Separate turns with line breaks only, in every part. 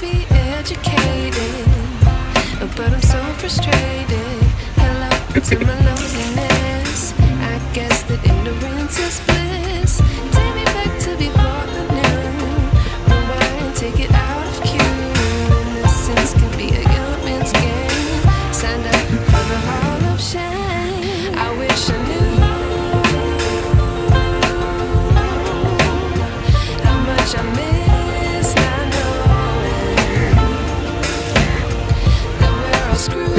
be educated, but I'm so frustrated. Hello to my loneliness. I guess that ignorance is bliss. Take me back to before I knew. Rewind, take it out of cue. Innocence can be a young man's game. Signed up for the hall of shame. I wish I knew how much I miss not knowing that we're all screwed.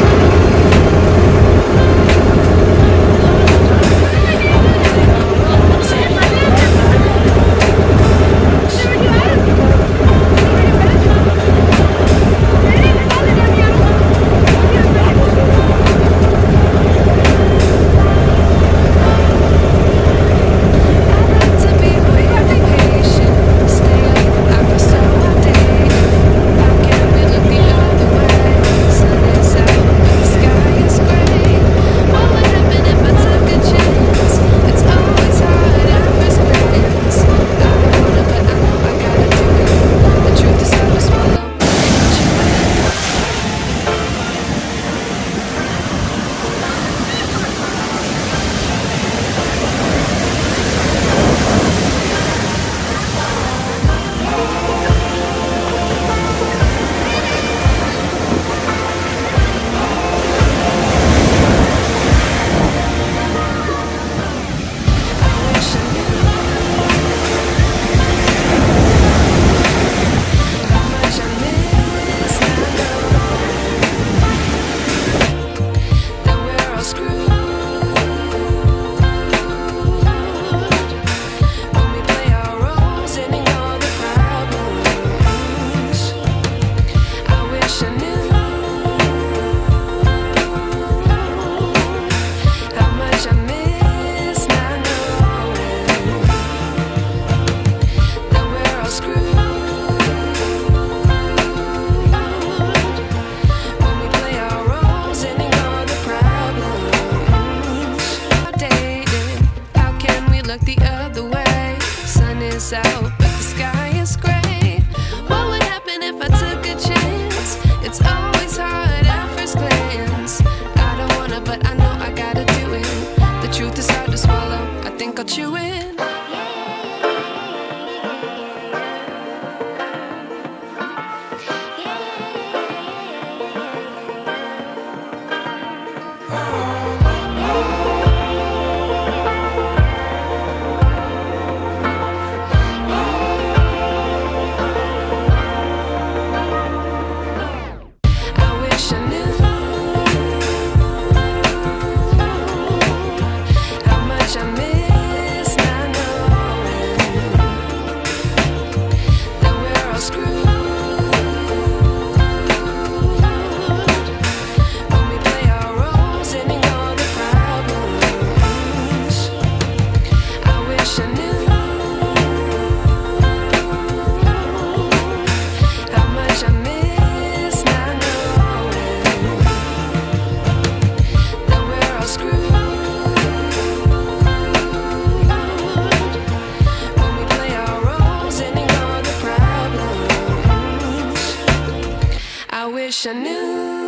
The other way, sun is out, but the sky is gray. What would happen if I took a chance? It's always hard at first glance. I don't wanna, but I know I gotta do it. The truth is hard to swallow, I think I'll chew it. I wish I knew.